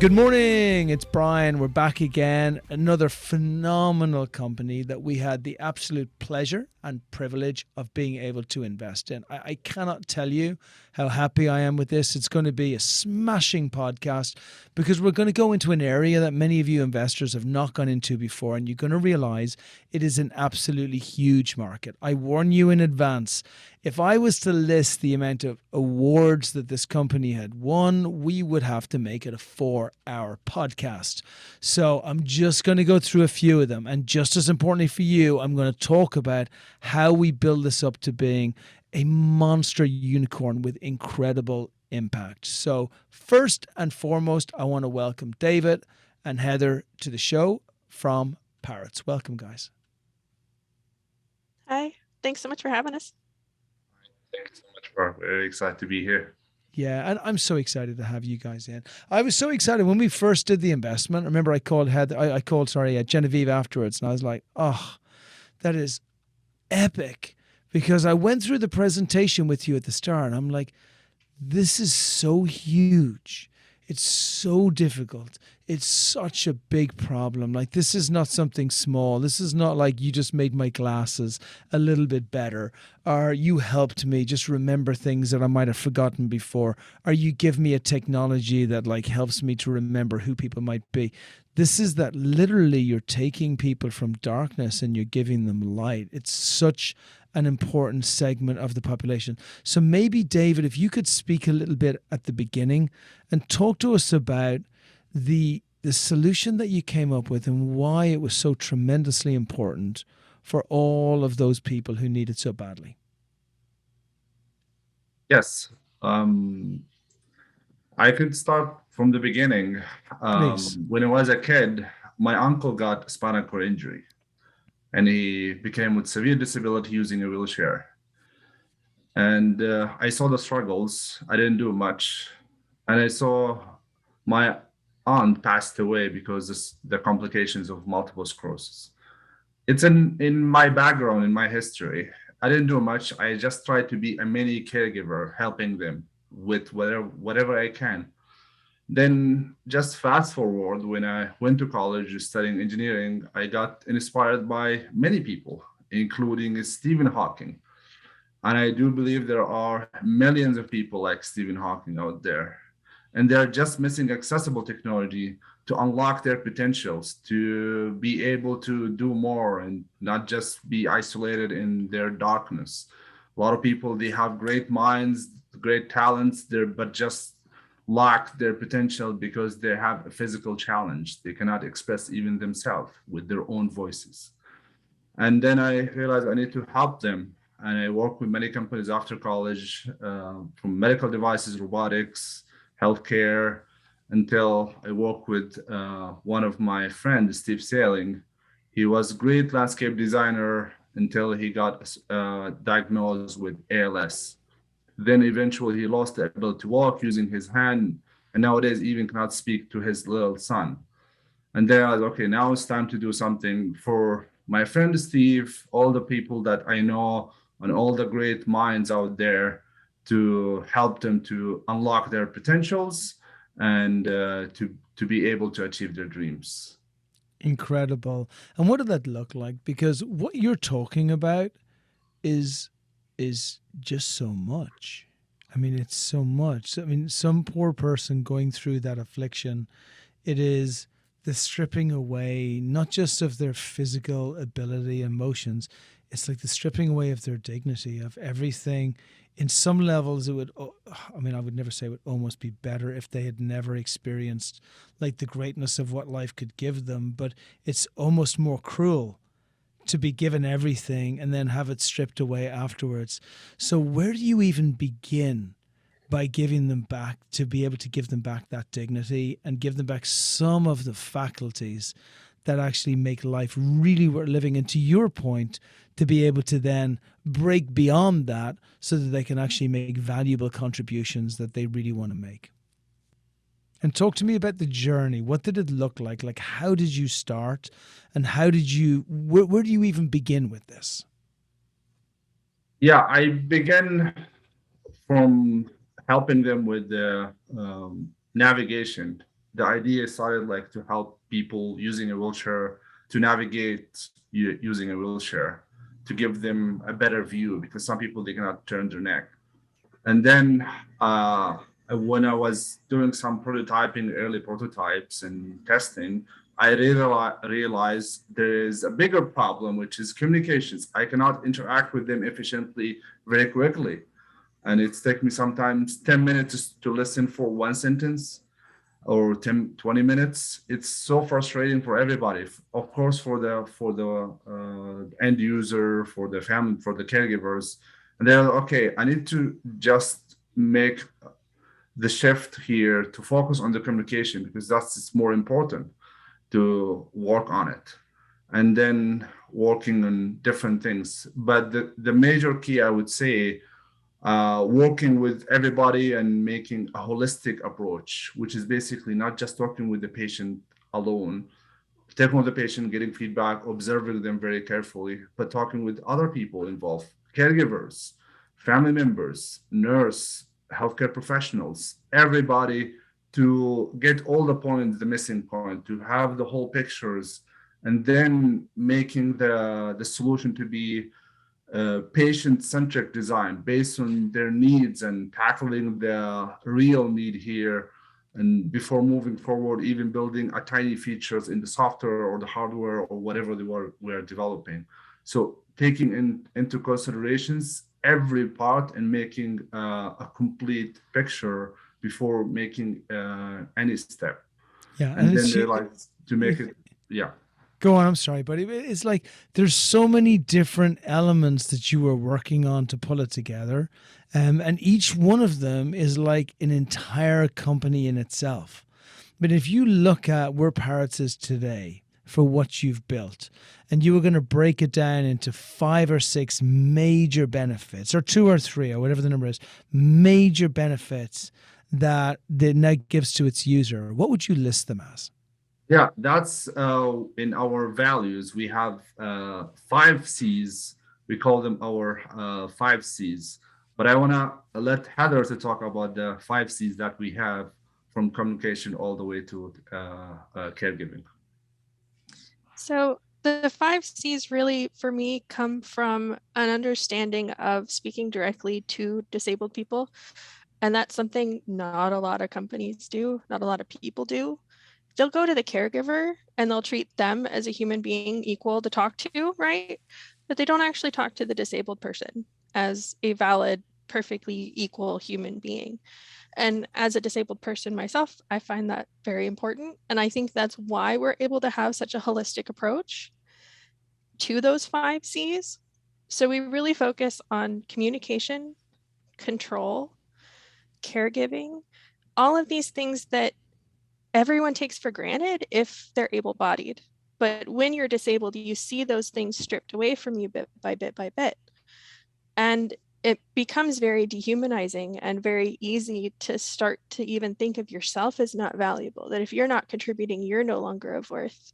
Good morning, it's Brian. We're back again. Another phenomenal company that we had the absolute pleasure and privilege of being able to invest in. I cannot tell you how happy I am with this. It's going to be a smashing podcast because we're going to go into an area that many of you investors have not gone into before, and you're going to realize it is an absolutely huge market. I warn you in advance. If I was to list the amount of awards that this company had won, we would have to make it a 4-hour podcast. So I'm just going to go through a few of them. And just as importantly for you, I'm going to talk about how we build this up to being a monster unicorn with incredible impact. So first and foremost, I want to welcome David and Heather to the show from Parrots. Welcome, guys. Hi, thanks so much for having us. Thank you so much, Bart. Very excited to be here. Yeah, and I'm so excited to have you guys in. I was so excited when we first did the investment. Remember, I called Genevieve afterwards, and I was like, "Oh, that is epic," because I went through the presentation with you at the start, and I'm like, "This is so huge. It's so difficult. It's such a big problem. Like, this is not something small. This is not like you just made my glasses a little bit better, or you helped me just remember things that I might have forgotten before, or you give me a technology that like helps me to remember who people might be. This is that literally you're taking people from darkness and you're giving them light. It's such an important segment of the population. So maybe, David, if you could speak a little bit at the beginning and talk to us about the solution that you came up with and why it was so tremendously important for all of those people who need it so badly. Yes, um, I could start from the beginning. Please. When I was a kid, my uncle got a spinal cord injury, and he became with severe disability using a wheelchair. And I saw the struggles. I didn't do much, and I saw my aunt passed away because the complications of multiple sclerosis. It's in my background, in my history. I didn't do much. I just tried to be a mini caregiver, helping them with whatever I can. Then just fast forward, when I went to college studying engineering, I got inspired by many people, including Stephen Hawking. And I do believe there are millions of people like Stephen Hawking out there. And they're just missing accessible technology to unlock their potentials, to be able to do more and not just be isolated in their darkness. A lot of people, they have great minds, great talents there, but just lack their potential because they have a physical challenge. They cannot express even themselves with their own voices. And then I realized I need to help them. And I worked with many companies after college, from medical devices, robotics, healthcare, until I worked with one of my friends, Steve Sailing. He was a great landscape designer until he got diagnosed with ALS. Then eventually he lost the ability to walk using his hand, and nowadays even cannot speak to his little son. And then I was, okay, now it's time to do something for my friend Steve, all the people that I know, and all the great minds out there, to help them to unlock their potentials and to be able to achieve their dreams. Incredible. And what did that look like? Because what you're talking about is just so much. I mean, it's so much. I mean, some poor person going through that affliction, it is the stripping away, not just of their physical ability, emotions, it's like the stripping away of their dignity, of everything. In some levels, it would, I mean, I would never say it would almost be better if they had never experienced like the greatness of what life could give them, but it's almost more cruel to be given everything and then have it stripped away afterwards. So where do you even begin by giving them back, to be able to give them back that dignity and give them back some of the faculties that actually make life really worth living? And to your point, to be able to then break beyond that so that they can actually make valuable contributions that they really want to make. And talk to me about the journey. What did it look like? Like, how did you start? And how did you, where do you even begin with this? Yeah, I began from helping them with the navigation. the idea started like to help people using a wheelchair to navigate using a wheelchair, to give them a better view, because some people, they cannot turn their neck. And then when I was doing some prototyping, early prototypes and testing, I realized there is a bigger problem, which is communications. I cannot interact with them efficiently very quickly. And it's taking me sometimes 10 minutes to listen for one sentence, or 10, 20 minutes. It's so frustrating for everybody. Of course, for the end user, for the family, for the caregivers. And they're like, okay, I need to just make the shift here to focus on the communication, because that's more important, to work on it, and then working on different things. But the major key, I would say, working with everybody and making a holistic approach, which is basically not just talking with the patient alone, taking with the patient, getting feedback, observing them very carefully, but talking with other people involved, caregivers, family members, nurse, healthcare professionals, everybody, to get all the points, the missing point, to have the whole pictures, and then making the solution to be patient-centric design based on their needs, and tackling the real need here. And before moving forward, even building a tiny features in the software or the hardware or whatever we're developing. So taking into considerations every part and making a complete picture before making any step. Yeah, And then they like to make it, yeah. Go on, I'm sorry, buddy. It's like there's so many different elements that you were working on to pull it together. And each one of them is like an entire company in itself. But if you look at where Parrots is today for what you've built, and you were going to break it down into 5 or 6 major benefits, or 2 or 3, or whatever the number is, major benefits that the net gives to its user, what would you list them as? Yeah, that's in our values. We have 5 C's. We call them our 5 C's. But I want to let Heather to talk about the 5 C's that we have, from communication all the way to caregiving. So the 5 C's really, for me, come from an understanding of speaking directly to disabled people. And that's something not a lot of companies do, not a lot of people do. They'll go to the caregiver and they'll treat them as a human being equal to talk to, right? But they don't actually talk to the disabled person as a valid, perfectly equal human being. And as a disabled person myself, I find that very important. And I think that's why we're able to have such a holistic approach to those 5 C's. So we really focus on communication, control, caregiving, all of these things that everyone takes for granted if they're able-bodied. But when you're disabled, you see those things stripped away from you bit by bit by bit. And it becomes very dehumanizing and very easy to start to even think of yourself as not valuable, that if you're not contributing, you're no longer of worth.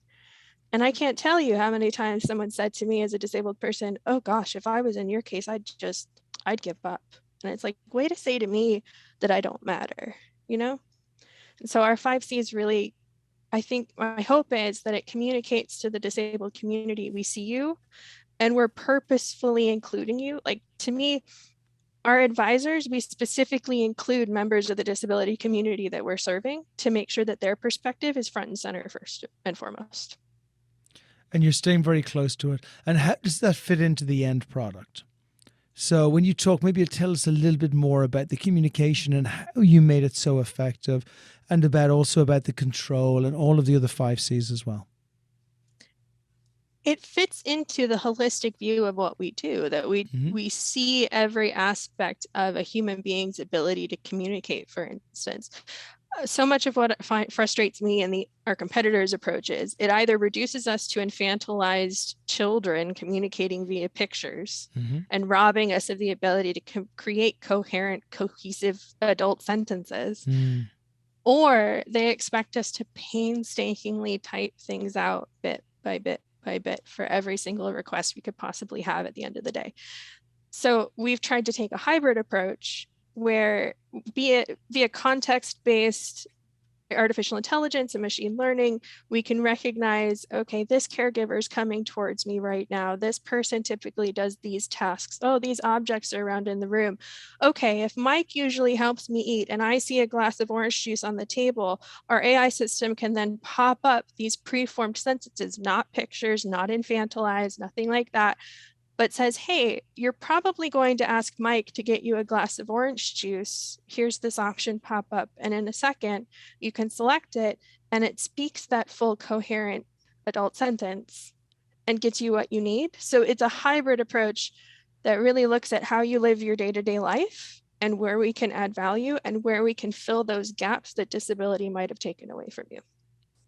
And I can't tell you how many times someone said to me as a disabled person, oh gosh, if I was in your case, I'd give up. And it's like, way to say to me that I don't matter, you know? And so our 5C's really, I think my hope is that it communicates to the disabled community, we see you and we're purposefully including you. Like, to me, our advisors, we specifically include members of the disability community that we're serving to make sure that their perspective is front and center first and foremost. And you're staying very close to it. And how does that fit into the end product? So when you talk, maybe you'll tell us a little bit more about the communication and how you made it so effective, and also about the control and all of the other 5 C's as well. It fits into the holistic view of what we do, that we see every aspect of a human being's ability to communicate, for instance. So much of what frustrates me and our competitors' approach is it either reduces us to infantilized children communicating via pictures and robbing us of the ability to create coherent, cohesive adult sentences, or they expect us to painstakingly type things out bit by bit by bit for every single request we could possibly have at the end of the day. So we've tried to take a hybrid approach where, be it via context-based artificial intelligence and machine learning, we can recognize, okay, this caregiver is coming towards me right now. This person typically does these tasks. Oh, these objects are around in the room. Okay, if Mike usually helps me eat and I see a glass of orange juice on the table, our AI system can then pop up these preformed sentences, not pictures, not infantilized, nothing like that, but says, hey, you're probably going to ask Mike to get you a glass of orange juice. Here's this option pop up. And in a second, you can select it and it speaks that full coherent adult sentence and gets you what you need. So it's a hybrid approach that really looks at how you live your day-to-day life and where we can add value and where we can fill those gaps that disability might have taken away from you.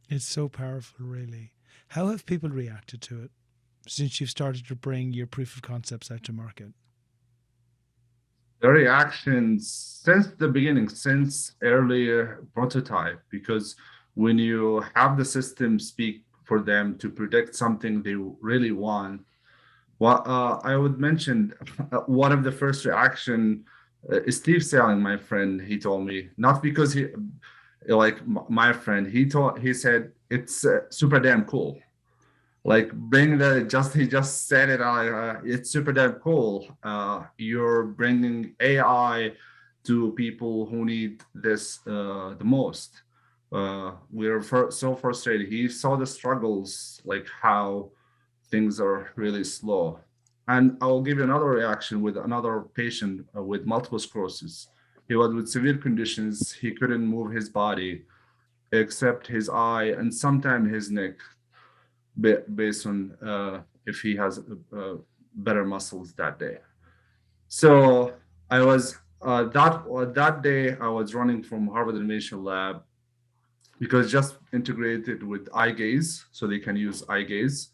It's so powerful, really. How have people reacted to it since you've started to bring your proof of concepts out to market? The reactions since the beginning, since earlier prototype, because when you have the system speak for them to predict something they really want, well, I would mention one of the first reaction, Steve Selling, my friend, he told me, not because he, like my friend, he said, it's super damn cool. Like bring the just he just said it. It's super damn cool. You're bringing AI to people who need this the most. We're so frustrated. He saw the struggles, like how things are really slow. And I'll give you another reaction with another patient with multiple sclerosis. He was with severe conditions. He couldn't move his body except his eye and sometimes his neck, based on if he has better muscles that day. So I was that day I was running from Harvard Innovation Lab because just integrated with eye gaze, so they can use eye gaze.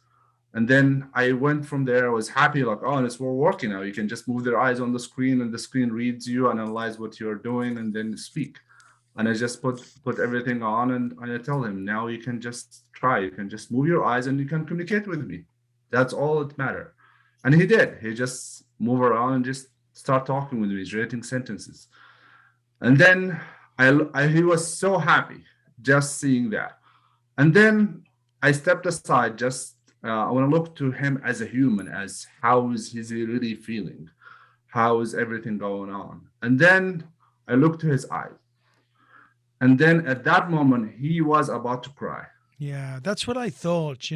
And then I went from there. I was happy, like, oh, it's we're working now. You can just move their eyes on the screen, and the screen reads you and analyze what you're doing, and then speak. And I just put everything on, and I tell him, now you can just try. You can just move your eyes, and you can communicate with me. That's all it matter. And he did. He just move around and just start talking with me, rating sentences. And then he was so happy just seeing that. And then I stepped aside. Just I want to look to him as a human, as how is he really feeling, how is everything going on. And then I looked to his eyes, and then at that moment he was about to cry. Yeah, that's what I thought.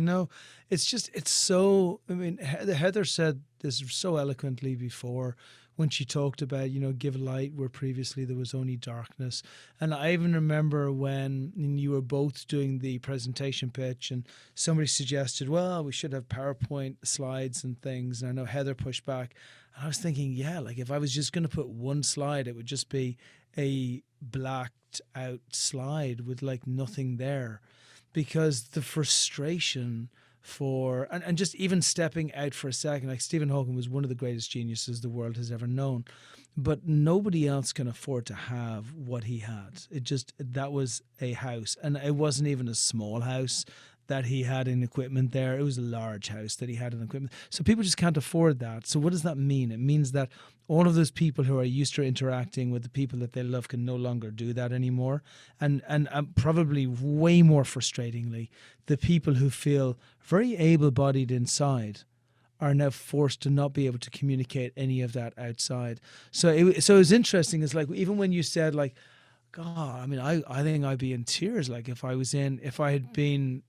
It's just, it's so, I mean, Heather said this so eloquently before when she talked about, give light where previously there was only darkness. And I even remember when you were both doing the presentation pitch and somebody suggested, well, we should have PowerPoint slides and things. And I know Heather pushed back. And I was thinking, yeah, like if I was just going to put one slide, it would just be a blacked out slide with like nothing there, because the frustration for and just even stepping out for a second, like Stephen Hawking was one of the greatest geniuses the world has ever known, but nobody else can afford to have what he had. That was a house, and it wasn't even a small house that he had in equipment there. It was a large house that he had in equipment. So people just can't afford that. So what does that mean? It means that all of those people who are used to interacting with the people that they love can no longer do that anymore. And probably way more frustratingly, the people who feel very able-bodied inside are now forced to not be able to communicate any of that outside. So it was interesting. It's like, even when you said like, God, I mean, I think I'd be in tears. Like if I had been,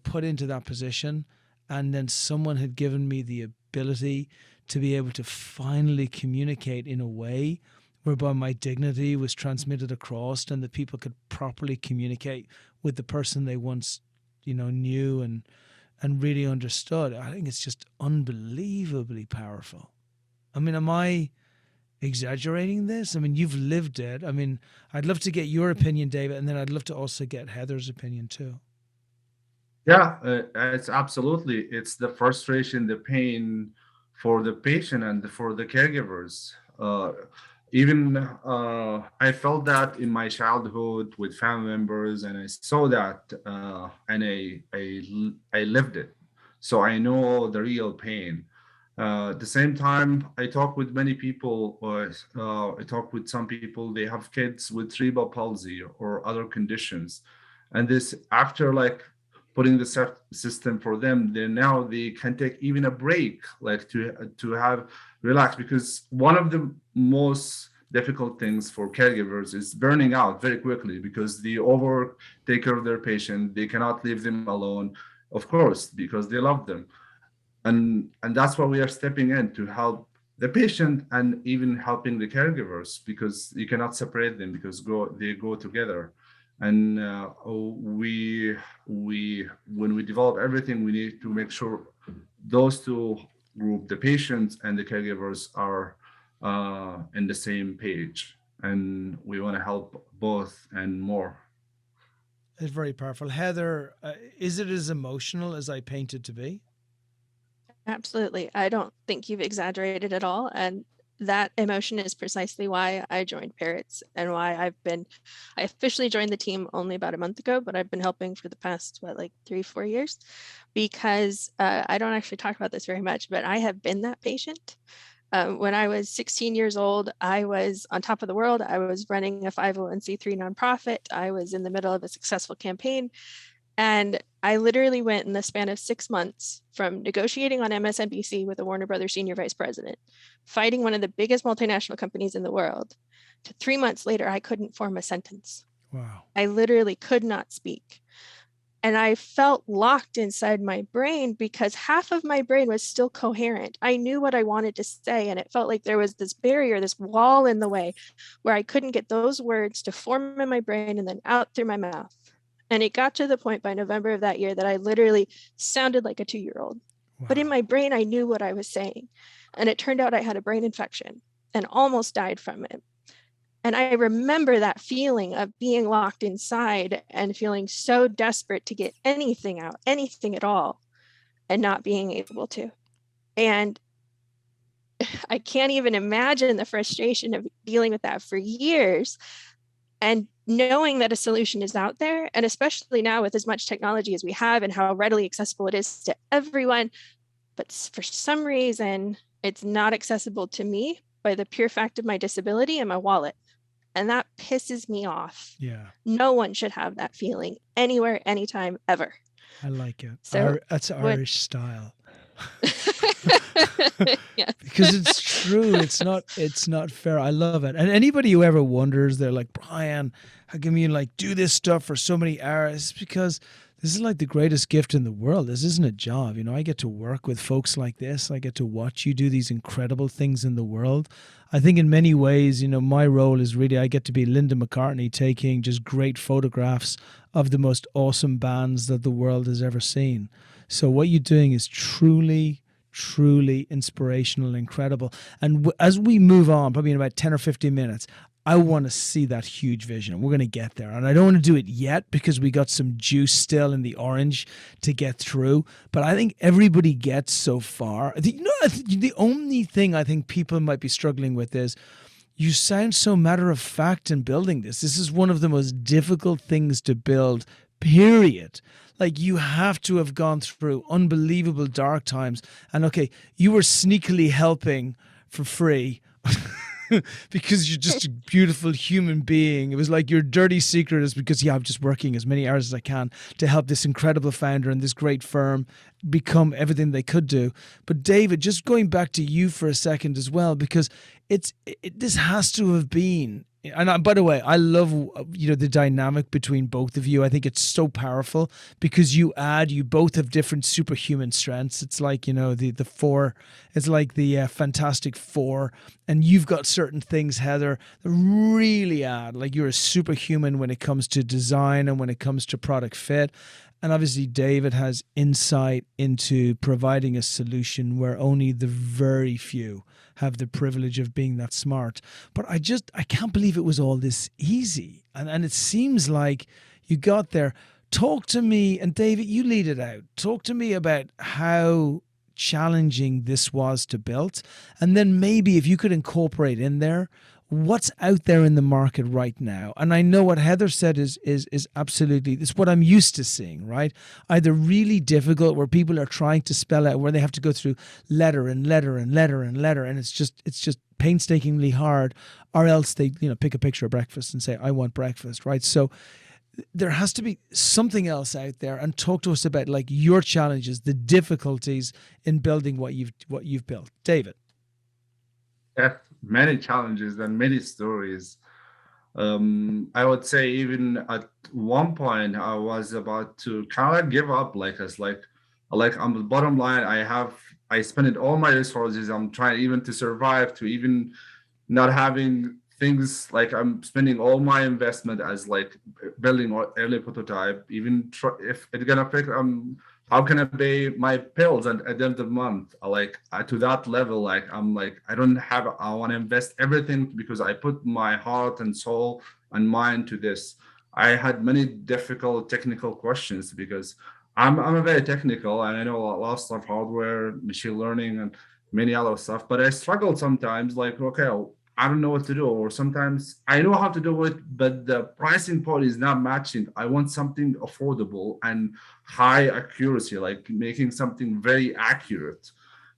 put into that position, and then someone had given me the ability to be able to finally communicate in a way whereby my dignity was transmitted across and that people could properly communicate with the person they once, knew and really understood. I think it's just unbelievably powerful. I mean, am I exaggerating this? I mean, you've lived it. I mean, I'd love to get your opinion, David, and then I'd love to also get Heather's opinion too. Yeah, it's absolutely. It's the frustration, the pain for the patient and for the caregivers. Even I felt that in my childhood with family members, and I saw that, and I lived it. So I know the real pain. At the same time, I talk with many people, or I talk with some people, they have kids with cerebral palsy or other conditions. And this, after like putting the system for them, then now they can take even a break, like to have relax, because one of the most difficult things for caregivers is burning out very quickly because they over take care of their patient. They cannot leave them alone, of course, because they love them. And that's why we are stepping in to help the patient and even helping the caregivers, because you cannot separate them, because they go together. And we when we develop everything, we need to make sure those two group, the patients and the caregivers, are in the same page, and we want to help both and more. It's very powerful. Heather, is it as emotional as I paint it to be? Absolutely. I don't think you've exaggerated at all. And that emotion is precisely why I joined Parrots and why I officially joined the team only about a month ago, but I've been helping for the past, like 3-4 years, because I don't actually talk about this very much, but I have been that patient. When I was 16 years old, I was on top of the world. I was running a 501c3 nonprofit. I was in the middle of a successful campaign. And I literally went in the span of 6 months from negotiating on MSNBC with a Warner Brothers senior vice president, fighting one of the biggest multinational companies in the world, to 3 months later, I couldn't form a sentence. Wow. I literally could not speak. And I felt locked inside my brain because half of my brain was still coherent. I knew what I wanted to say, and it felt like there was this barrier, this wall in the way where I couldn't get those words to form in my brain and then out through my mouth. And it got to the point by November of that year that I literally sounded like a 2-year-old. Wow. But in my brain, I knew what I was saying. And it turned out I had a brain infection and almost died from it. And I remember that feeling of being locked inside and feeling so desperate to get anything out, anything at all, and not being able to. And I can't even imagine the frustration of dealing with that for years. And knowing that a solution is out there, and especially now with as much technology as we have and how readily accessible it is to everyone, but for some reason, it's not accessible to me by the pure fact of my disability and my wallet. And that pisses me off. Yeah. No one should have that feeling anywhere, anytime, ever. I like it. So That's Irish style. Yeah. Because it's true. It's not fair. I love it. And anybody who ever wonders, they're like, Brian, how come you like do this stuff for so many hours? It's because this is like the greatest gift in the world. This isn't a job. You know, I get to work with folks like this. I get to watch you do these incredible things in the world. I think in many ways, you know, my role is really I get to be Linda McCartney taking just great photographs of the most awesome bands that the world has ever seen. So what you're doing is truly inspirational and incredible. And as we move on, probably in about 10 or 15 minutes, I want to see that huge vision. We're going to get there. And I don't want to do it yet because we got some juice still in the orange to get through. But I think everybody gets so far. The only thing I think people might be struggling with is you sound so matter of fact in building this. This is one of the most difficult things to build, period. Like you have to have gone through unbelievable dark times. And okay, you were sneakily helping for free. Because you're just a beautiful human being. It was like your dirty secret is because, I'm just working as many hours as I can to help this incredible founder and this great firm become everything they could do. But David, just going back to you for a second as well, because this has to have been, and by the way, I love the dynamic between both of you. I think it's so powerful because you both have different superhuman strengths. It's like the four, it's like the Fantastic Four, and you've got certain things, Heather, that really add. Like you're a superhuman when it comes to design and when it comes to product fit. And obviously, David has insight into providing a solution where only the very few have the privilege of being that smart. But I can't believe it was all this easy. And it seems like you got there. Talk to me, and David, you lead it out. Talk to me about how challenging this was to build. And then maybe if you could incorporate in there what's out there in the market right now. And I know what Heather said is absolutely, it's what I'm used to seeing, right? Either really difficult where people are trying to spell out, where they have to go through letter and letter and letter and letter, and it's just painstakingly hard, or else they, pick a picture of breakfast and say, I want breakfast, right? So there has to be something else out there, and talk to us about like your challenges, the difficulties in building what you've built. David. Yeah, many challenges and many stories. I would say even at one point I was about to kind of give up, like on the bottom line, I spent all my resources. I'm trying even to survive, to even not having things like I'm spending all my investment as like building early prototype. Even if it's gonna affect, how can I pay my bills at the end of the month? To that level, I don't have. I want to invest everything because I put my heart and soul and mind to this. I had many difficult technical questions because I'm a very technical and I know a lot of stuff, hardware, machine learning, and many other stuff. But I struggled sometimes. Like, okay, I don't know what to do, or sometimes I know how to do it, but the pricing point is not matching. I want something affordable and high accuracy, like making something very accurate.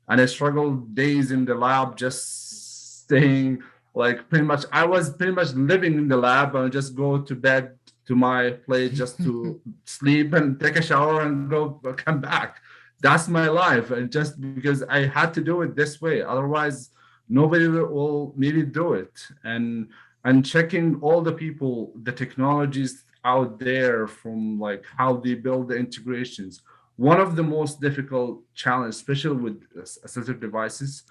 And I struggled days in the lab, just staying like pretty much. I was pretty much living in the lab and just go to bed to my place just to sleep and take a shower and go come back. That's my life, and just because I had to do it this way, otherwise nobody will maybe do it. And checking all the people, the technologies out there, from like how they build the integrations. One of the most difficult challenge, especially with assistive devices,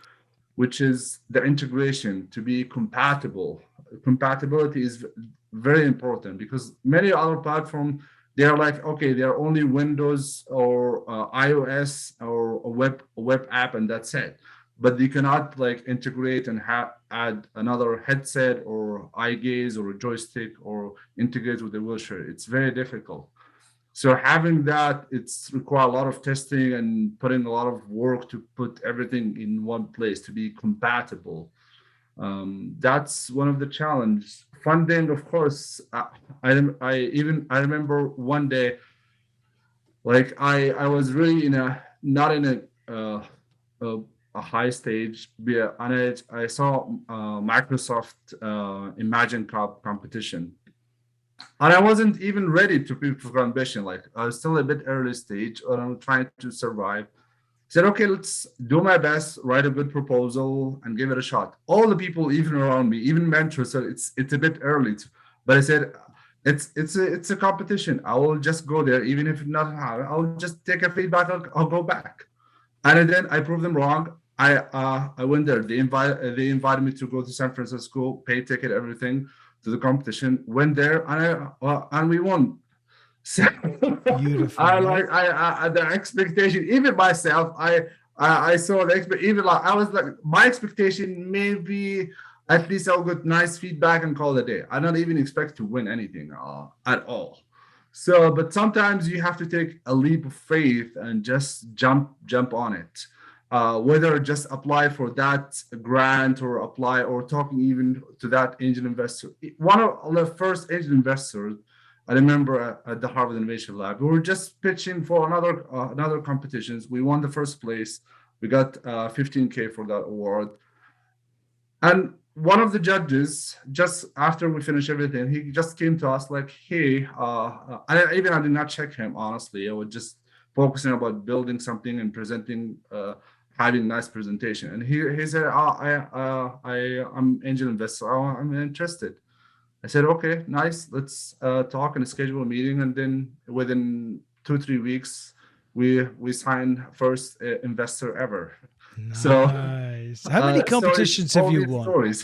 which is the integration to be compatible. Compatibility is very important because many other platforms, they are like, okay, they are only Windows or iOS or a web app, and that's it. But you cannot like integrate and add another headset or eye gaze or a joystick or integrate with the wheelchair. It's very difficult. So having that, it's require a lot of testing and putting a lot of work to put everything in one place to be compatible. That's one of the challenges. Funding, of course. I remember one day, like I was really in a not in a high stage, and I saw Microsoft Imagine Cup competition. And I wasn't even ready to prepare for ambition. Like I was still a bit early stage, and I'm trying to survive. Said, okay, let's do my best, write a good proposal, and give it a shot. All the people, even around me, even mentors, said it's a bit early. But I said, it's a competition. I will just go there, even if not hard. I'll just take a feedback. I'll go back. And then I proved them wrong. I went there. They invited me to go to San Francisco, pay ticket, everything to the competition. Went there and we won. So Beautiful. The expectation, even myself, I saw the even like I was like my expectation maybe at least I'll get nice feedback and call it a day. I don't even expect to win anything at all. So, but sometimes you have to take a leap of faith and just jump on it. Whether just apply for that grant or apply or talking even to that angel investor. One of the first angel investors I remember at the Harvard Innovation Lab, we were just pitching for another competitions. We won the first place. We got $15K for that award. And one of the judges, just after we finished everything, he just came to us like, hey, I did not check him, honestly. I was just focusing about building something and presenting, having nice presentation. And he said, I'm angel investor. I'm interested. I said, okay, nice. Let's talk and schedule a meeting. And then within 2-3 weeks, we signed first investor ever. Nice. So, how many competitions have you won?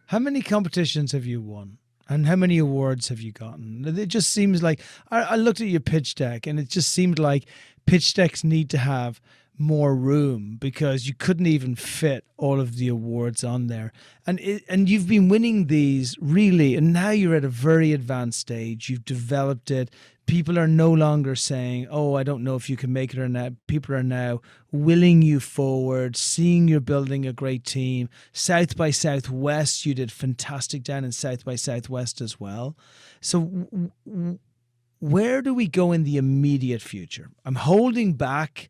How many competitions have you won? And how many awards have you gotten? It just seems like, I looked at your pitch deck and it just seemed like pitch decks need to have more room because you couldn't even fit all of the awards on there. And you've been winning these really, and now you're at a very advanced stage. You've developed it. People are no longer saying, "Oh, I don't know if you can make it or not." People are now willing you forward, seeing you're building a great team. South by Southwest, you did fantastic down in South by Southwest as well. So where do we go in the immediate future? I'm holding back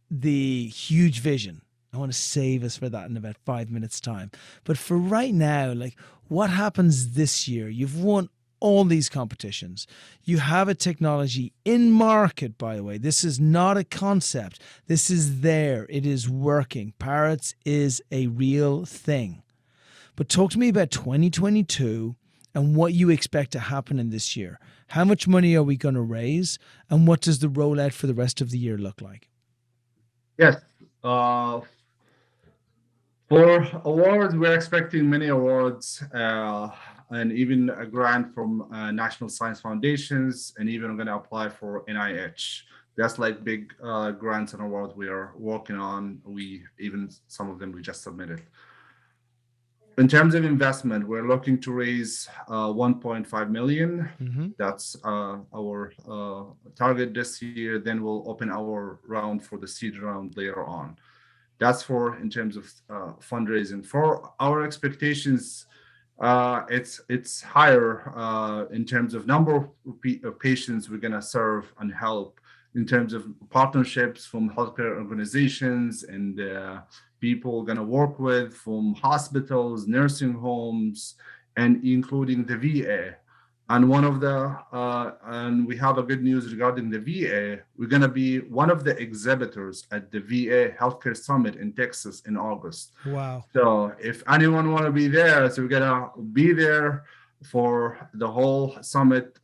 the huge vision. I want to save us for that in about 5 minutes' time. But for right now, like, what happens this year? You've won all these competitions. You have a technology in market, by the way. This is not a concept. This is there. It is working. Parrots is a real thing. But talk to me about 2022 and what you expect to happen in this year. How much money are we going to raise, and what does the rollout for the rest of the year look like? Yes. For awards, we're expecting many awards and even a grant from National Science Foundations, and even I'm going to apply for NIH. That's like big grants and awards we are working on. Some of them we just submitted. In terms of investment, we're looking to raise 1.5 million. Mm-hmm. That's our target this year. Then we'll open our round for the seed round later on. That's for in terms of fundraising. For our expectations, it's higher in terms of number of patients we're gonna serve and help, in terms of partnerships from healthcare organizations and people gonna work with from hospitals, nursing homes, and including the VA. And and we have a good news regarding the VA. We're gonna be one of the exhibitors at the VA Healthcare Summit in Texas in August. Wow. So if anyone wanna be there, so we're gonna be there for the whole summit.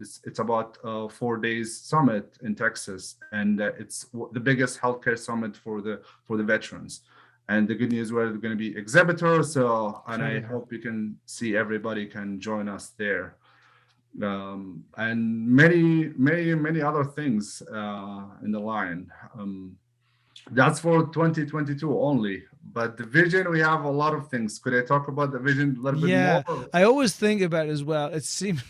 It's about 4 days summit in Texas, and it's the biggest healthcare summit for the veterans. And the good news, we're going to be exhibitors. So, and I hope you can see everybody can join us there. And many other things in the line. That's for 2022 only. But the vision, we have a lot of things. Could I talk about the vision a little bit more? I always think about it as well. It seems,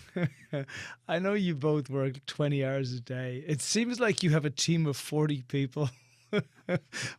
I know you both work 20 hours a day. It seems like you have a team of 40 people.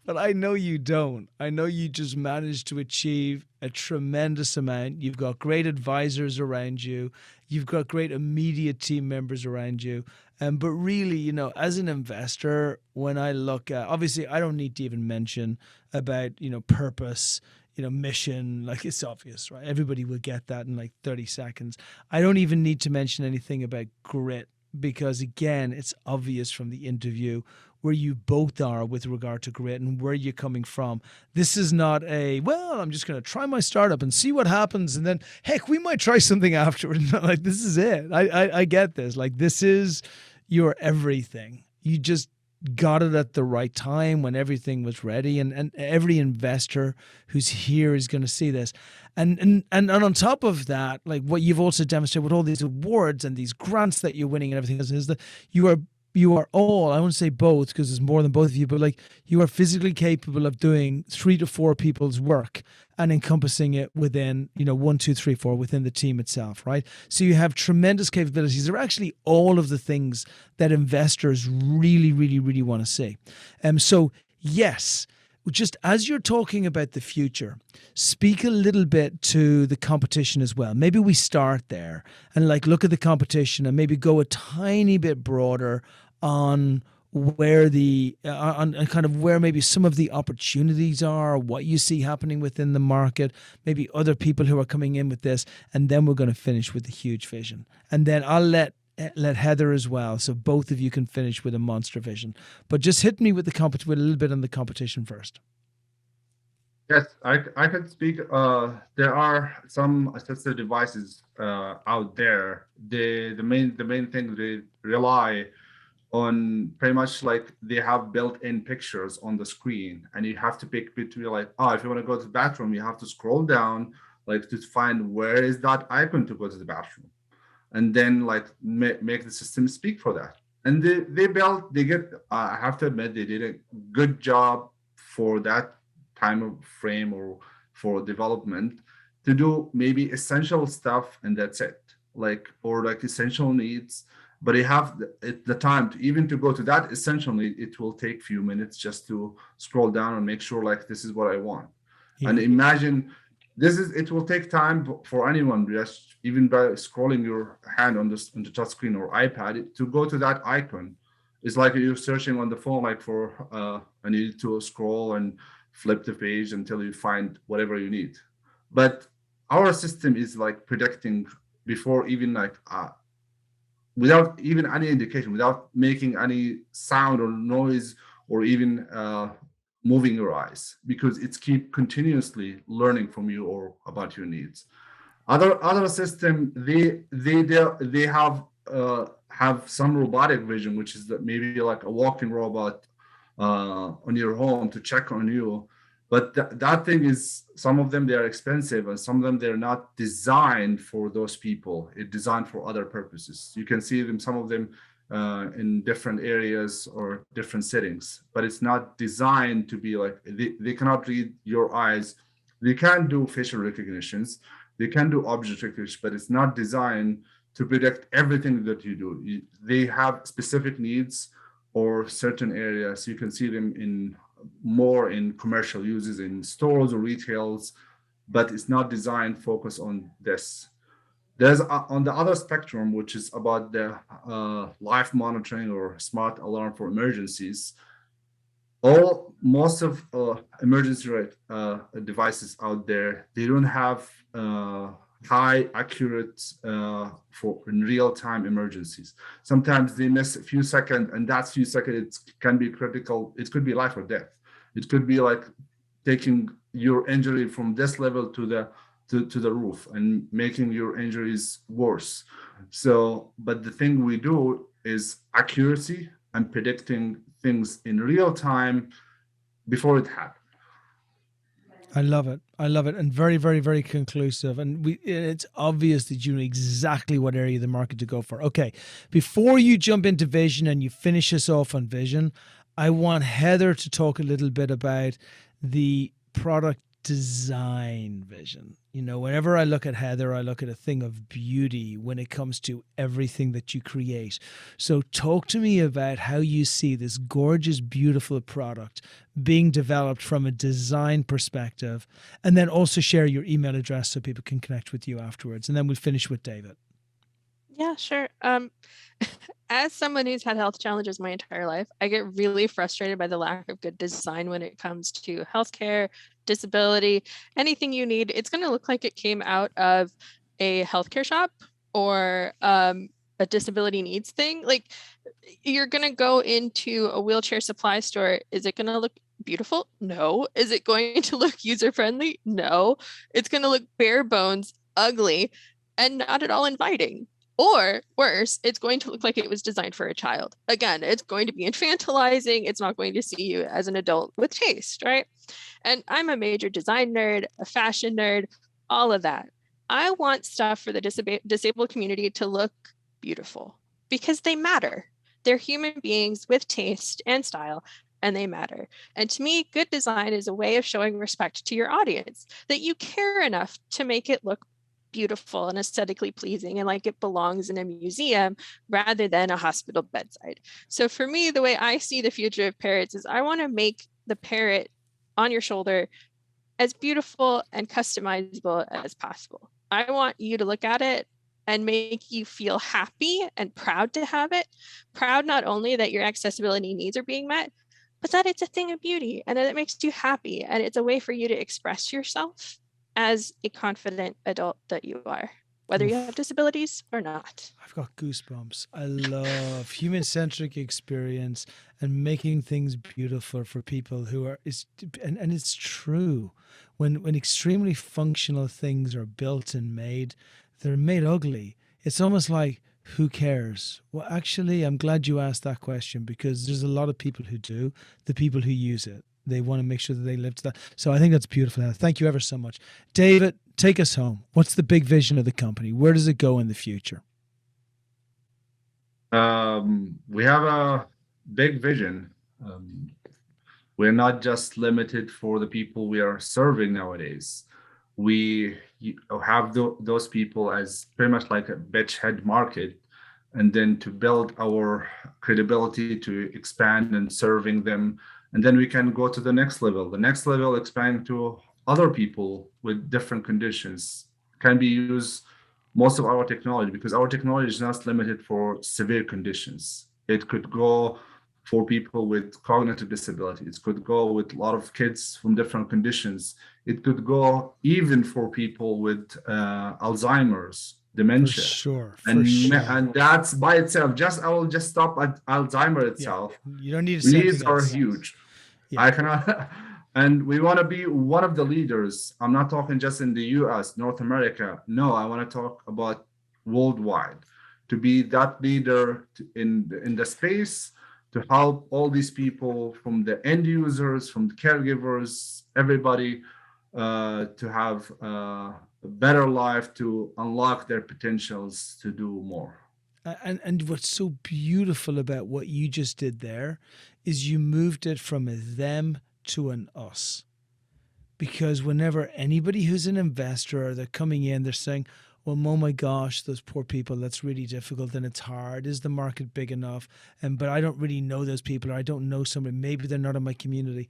But I know you don't. I know you just managed to achieve a tremendous amount. You've got great advisors around you. You've got great immediate team members around you. But really, you know, as an investor, when I look at, obviously, I don't need to even mention about, you know, purpose, you know, mission, like it's obvious, right? Everybody will get that in like 30 seconds. I don't even need to mention anything about grit because, again, it's obvious from the interview where you both are with regard to grit and where you're coming from. This is not well, I'm just going to try my startup and see what happens. And then, heck, we might try something afterward. Like, this is it. I get this. Like, this is your everything. You just got it at the right time when everything was ready. And every investor who's here is going to see this. And on top of that, like what you've also demonstrated with all these awards and these grants that you're winning and everything else is that you are all, I won't say both because there's more than both of you, but like you are physically capable of doing 3 to 4 people's work and encompassing it within, you know, 1, 2, 3, 4 within the team itself, right? So you have tremendous capabilities. They're actually all of the things that investors really, really, really want to see. So yes, just as you're talking about the future, speak a little bit to the competition as well. Maybe we start there and like look at the competition and maybe go a tiny bit broader on where on kind of where maybe some of the opportunities are, what you see happening within the market, maybe other people who are coming in with this, and then we're going to finish with the huge vision. And then I'll let Heather as well, so both of you can finish with a monster vision. But just hit me with with a little bit on the competition first. Yes, I could speak. There are some assistive devices out there. The main thing they rely on pretty much like they have built-in pictures on the screen, and you have to pick between like, if you want to go to the bathroom, you have to scroll down like to find where is that icon to go to the bathroom, and then like make the system speak for that. And they get, I have to admit, they did a good job for that time of frame or for development to do maybe essential stuff and that's it, like, or like essential needs. But they have the time to even to go to that essential need. It will take few minutes just to scroll down and make sure like this is what I want. And Yeah. imagine this is, it will take time for anyone, just even by scrolling your hand on this on the touch screen or iPad to go to that icon. It's like you're searching on the phone, like for I need to scroll and flip the page until you find whatever you need. But our system is like predicting before even like without even any indication, without making any sound or noise or even moving your eyes, because it's keep continuously learning from you or about your needs. Other system, they have some robotic vision, which is that maybe like a walking robot on your home to check on you. But that thing is, some of them they are expensive, and some of them they're not designed for those people. It's designed for other purposes. You can see them, some of them in different areas or different settings, but it's not designed to be like, they cannot read your eyes. They can do facial recognitions, they can do object recognition, but it's not designed to predict everything that you do. They have specific needs or certain areas. You can see them in more in commercial uses in stores or retails, but it's not designed focus on this. There's on the other spectrum, which is about the life monitoring or smart alarm for emergencies. All most of emergency devices out there, they don't have high accurate for in real time emergencies. Sometimes they miss a few seconds, and that few seconds it can be critical. It could be life or death. It could be like taking your injury from this level to the roof and making your injuries worse. So, but the thing we do is accuracy and predicting things in real time before it happens. I love it. I love it. And very, very, very conclusive. And it's obvious that you know exactly what area of the market to go for. Okay. Before you jump into vision and you finish us off on vision, I want Heather to talk a little bit about the product design vision. You know, whenever I look at Heather, I look at a thing of beauty when it comes to everything that you create. So talk to me about how you see this gorgeous, beautiful product being developed from a design perspective, and then also share your email address so people can connect with you afterwards. And then we'll finish with David. Yeah, sure. As someone who's had health challenges my entire life, I get really frustrated by the lack of good design when it comes to healthcare, disability, anything you need. It's going to look like it came out of a healthcare shop or a disability needs thing. Like, you're going to go into a wheelchair supply store. Is it going to look beautiful? No. Is it going to look user friendly? No. It's going to look bare bones, ugly, and not at all inviting. Or worse, it's going to look like it was designed for a child. Again, it's going to be infantilizing. It's not going to see you as an adult with taste, right? And I'm a major design nerd, a fashion nerd, all of that. I want stuff for the disabled community to look beautiful because they matter. They're human beings with taste and style, and they matter. And to me, good design is a way of showing respect to your audience, that you care enough to make it look beautiful and aesthetically pleasing and like it belongs in a museum rather than a hospital bedside. So for me, the way I see the future of parrots is I want to make the parrot on your shoulder as beautiful and customizable as possible. I want you to look at it and make you feel happy and proud to have it. Proud not only that your accessibility needs are being met, but that it's a thing of beauty and that it makes you happy. And it's a way for you to express yourself as a confident adult that you are, whether you have disabilities or not. I've got goosebumps. I love human-centric experience and making things beautiful for people who are, and it's true. When extremely functional things are built and made, they're made ugly. It's almost like, who cares? Well, actually, I'm glad you asked that question because there's a lot of people who do, the people who use it. They want to make sure that they live to that. So I think that's beautiful. Thank you ever so much. David, take us home. What's the big vision of the company? Where does it go in the future? We have a big vision. We're not just limited for the people we are serving nowadays. We have those people as pretty much like a beachhead market, and then to build our credibility to expand and serving them. And then we can go to the next level. The next level, expand to other people with different conditions, can be used most of our technology, because our technology is not limited for severe conditions. It could go for people with cognitive disabilities. It could go with a lot of kids from different conditions. It could go even for people with Alzheimer's, For dementia. sure, for And sure. and that's by itself. I will just stop at Alzheimer Yeah, itself. you don't need to say Needs anything are else. huge. Yeah. I cannot, and we want to be one of the leaders. I'm not talking just in the US, North America. No, I want to talk about worldwide, to be that leader in the space, to help all these people, from the end users, from the caregivers, everybody, to have a better life, to unlock their potentials to do more. And what's so beautiful about what you just did there is you moved it from a them to an us. Because whenever anybody who's an investor or they're coming in, they're saying, well, oh my gosh, those poor people, that's really difficult and it's hard. Is the market big enough? And but I don't really know those people, or I don't know somebody. Maybe they're not in my community.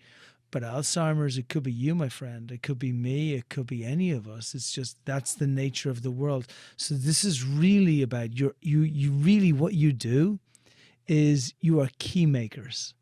But Alzheimer's, it could be you, my friend. It could be me. It could be any of us. It's just that's the nature of the world. So this is really about you really what you do is you are key makers.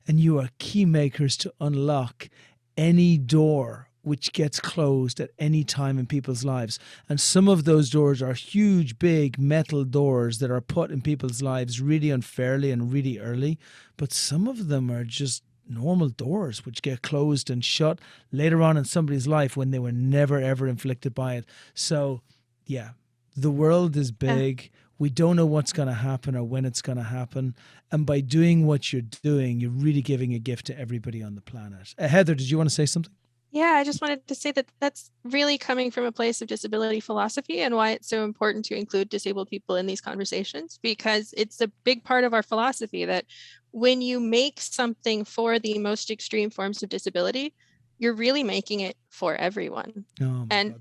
And you are key makers to unlock any door which gets closed at any time in people's lives. And some of those doors are huge, big metal doors that are put in people's lives really unfairly and really early. But some of them are just normal doors which get closed and shut later on in somebody's life when they were never ever inflicted by it. So yeah, the world is big. We don't know what's going to happen or when it's going to happen. And by doing what you're doing, you're really giving a gift to everybody on the planet. Heather, did you want to say something? Yeah, I just wanted to say that that's really coming from a place of disability philosophy, and why it's so important to include disabled people in these conversations, because it's a big part of our philosophy that when you make something for the most extreme forms of disability, you're really making it for everyone. Oh my And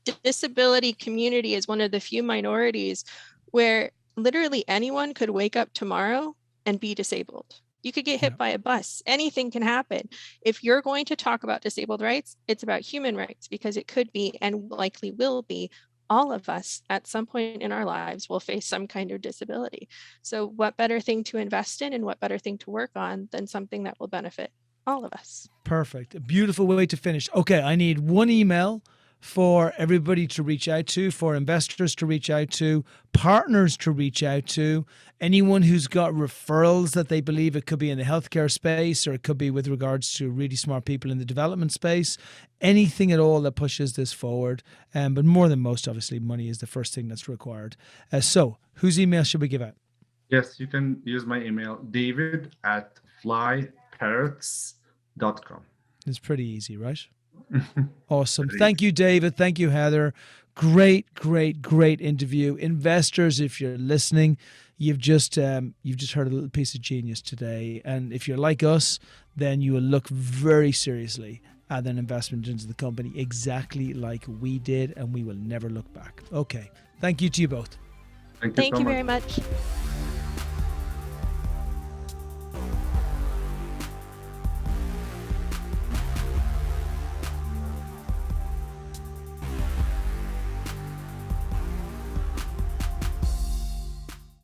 God. disability community is one of the few minorities where literally anyone could wake up tomorrow and be disabled. You could get hit by a bus. Anything can happen. If you're going to talk about disabled rights, it's about human rights, because it could be and likely will be all of us at some point in our lives will face some kind of disability. So what better thing to invest in and what better thing to work on than something that will benefit all of us? Perfect. A beautiful way to finish. Okay, I need one email for everybody to reach out to, for investors to reach out to, partners to reach out to, anyone who's got referrals that they believe, it could be in the healthcare space or it could be with regards to really smart people in the development space, anything at all that pushes this forward. But more than most, obviously, money is the first thing that's required. So whose email should we give out? Yes, you can use my email, david@flyparrots.com. It's pretty easy, right? Awesome. Thank you, David. Thank you, Heather. Great interview. Investors, if you're listening, you've just heard a little piece of genius today. And if you're like us, then you will look very seriously at an investment into the company, exactly like we did, and we will never look back. Okay. Thank you to you both. Thank you Thank so you much. very much.